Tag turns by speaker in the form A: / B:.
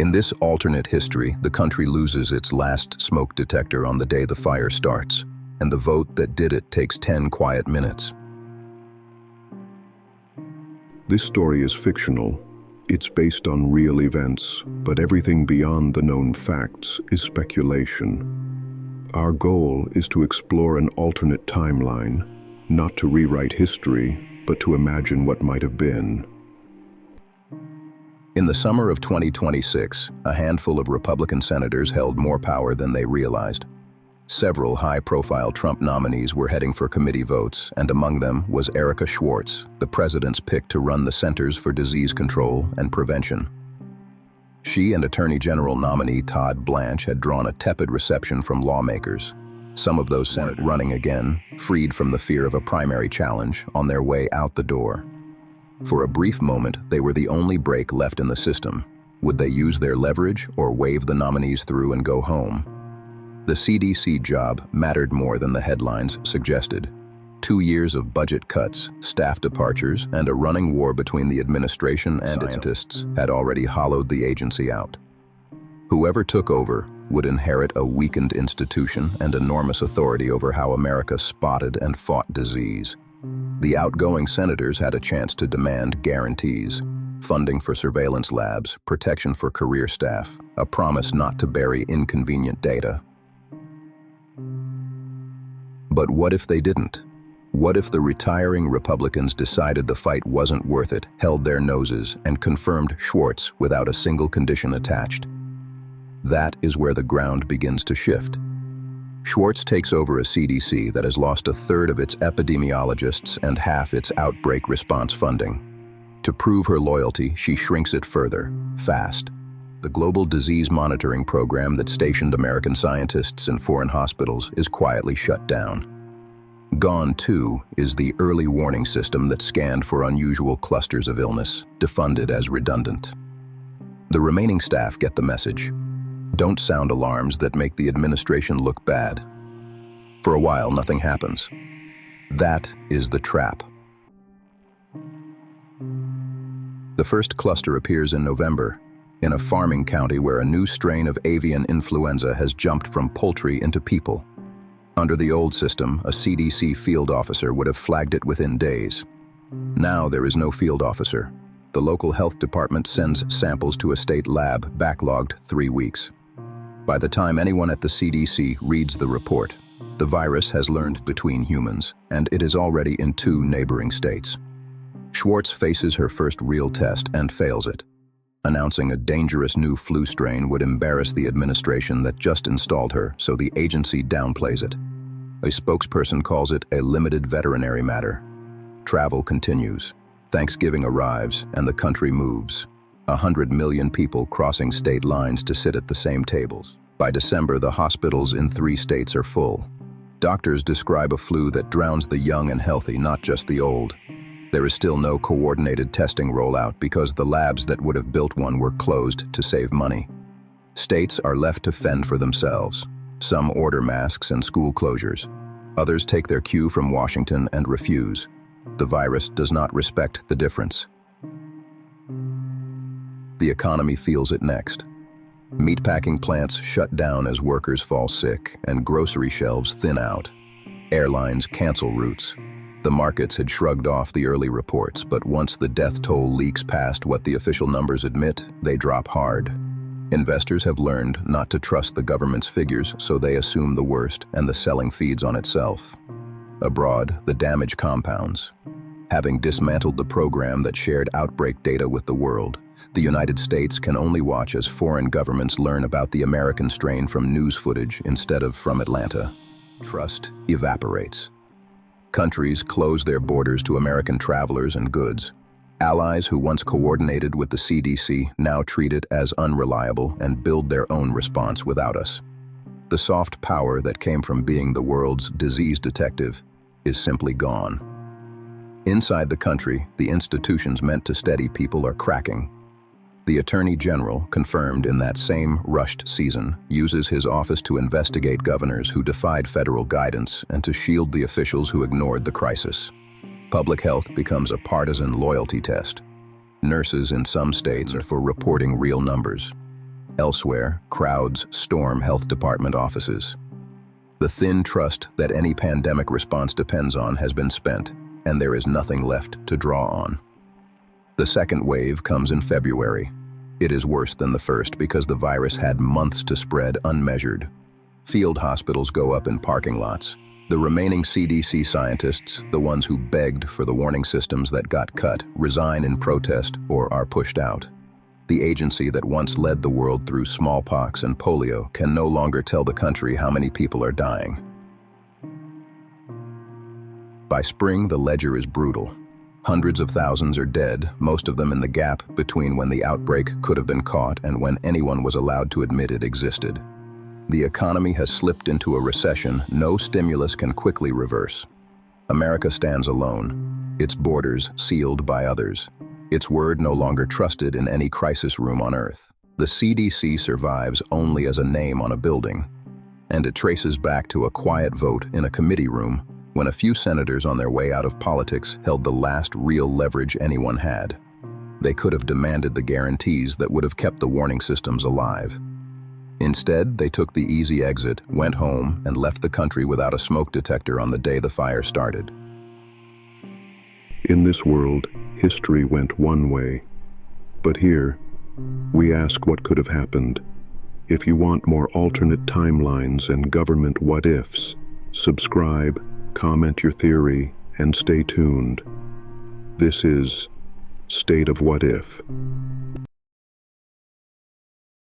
A: In this alternate history, the country loses its last smoke detector on the day the fire starts, and the vote that did it takes 10 quiet minutes.
B: This story is fictional. It's based on real events, but everything beyond the known facts is speculation. Our goal is to explore an alternate timeline, not to rewrite history, but to imagine what might have been.
A: In the summer of 2026, a handful of Republican senators held more power than they realized. Several high-profile Trump nominees were heading for committee votes, and among them was Erica Schwartz, the president's pick to run the Centers for Disease Control and Prevention. She and Attorney General nominee Todd Blanche had drawn a tepid reception from lawmakers, some of those senators running again, freed from the fear of a primary challenge, on their way out the door. For a brief moment, they were the only break left in the system. Would they use their leverage or wave the nominees through and go home? The CDC job mattered more than the headlines suggested. 2 years of budget cuts, staff departures, and a running war between the administration and scientists had already hollowed the agency out. Whoever took over would inherit a weakened institution and enormous authority over how America spotted and fought disease. The outgoing senators had a chance to demand guarantees: funding for surveillance labs, protection for career staff, a promise not to bury inconvenient data. But what if they didn't? What if the retiring Republicans decided the fight wasn't worth it, held their noses, and confirmed Schwartz without a single condition attached? That is where the ground begins to shift. Schwartz takes over a CDC that has lost a third of its epidemiologists and half its outbreak response funding. To prove her loyalty, she shrinks it further, fast. The global disease monitoring program that stationed American scientists in foreign hospitals is quietly shut down. Gone, too, is the early warning system that scanned for unusual clusters of illness, defunded as redundant. The remaining staff get the message. Don't sound alarms that make the administration look bad. For a while, nothing happens. That is the trap. The first cluster appears in November, in a farming county where a new strain of avian influenza has jumped from poultry into people. Under the old system, a CDC field officer would have flagged it within days. Now there is no field officer. The local health department sends samples to a state lab, backlogged 3 weeks. By the time anyone at the CDC reads the report, the virus has learned between humans, and it is already in 2 neighboring states. Schwartz faces her first real test and fails it. Announcing a dangerous new flu strain would embarrass the administration that just installed her, so the agency downplays it. A spokesperson calls it a limited veterinary matter. Travel continues. Thanksgiving arrives, and the country moves. 100 million people crossing state lines to sit at the same tables. By December, the hospitals in 3 states are full. Doctors describe a flu that drowns the young and healthy, not just the old. There is still no coordinated testing rollout because the labs that would have built one were closed to save money. States are left to fend for themselves. Some order masks and school closures. Others take their cue from Washington and refuse. The virus does not respect the difference. The economy feels it next. Meatpacking plants shut down as workers fall sick, and grocery shelves thin out. Airlines cancel routes. The markets had shrugged off the early reports, but once the death toll leaks past what the official numbers admit, they drop hard. Investors have learned not to trust the government's figures, so they assume the worst, and the selling feeds on itself. Abroad, the damage compounds. Having dismantled the program that shared outbreak data with the world, the United States can only watch as foreign governments learn about the American strain from news footage instead of from Atlanta. Trust evaporates. Countries close their borders to American travelers and goods. Allies who once coordinated with the CDC now treat it as unreliable and build their own response without us. The soft power that came from being the world's disease detective is simply gone. Inside the country, the institutions meant to steady people are cracking. The Attorney General, confirmed in that same rushed season, uses his office to investigate governors who defied federal guidance and to shield the officials who ignored the crisis. Public health becomes a partisan loyalty test. Nurses in some states are for reporting real numbers. Elsewhere, crowds storm health department offices. The thin trust that any pandemic response depends on has been spent, and there is nothing left to draw on. The second wave comes in February. It is worse than the first because the virus had months to spread unmeasured. Field hospitals go up in parking lots. The remaining CDC scientists, the ones who begged for the warning systems that got cut, resign in protest or are pushed out. The agency that once led the world through smallpox and polio can no longer tell the country how many people are dying. By spring, the ledger is brutal. Hundreds of thousands are dead, most of them in the gap between when the outbreak could have been caught and when anyone was allowed to admit it existed. The economy has slipped into a recession no stimulus can quickly reverse. America stands alone, its borders sealed by others, its word no longer trusted in any crisis room on Earth. The CDC survives only as a name on a building, and it traces back to a quiet vote in a committee room when a few senators on their way out of politics held the last real leverage anyone had. They could have demanded the guarantees that would have kept the warning systems alive. Instead, they took the easy exit, went home, and left the country without a smoke detector on the day the fire started.
B: In this world, history went one way. But here, we ask what could have happened. If you want more alternate timelines and government what-ifs, subscribe, comment your theory, and stay tuned. This is State of What If.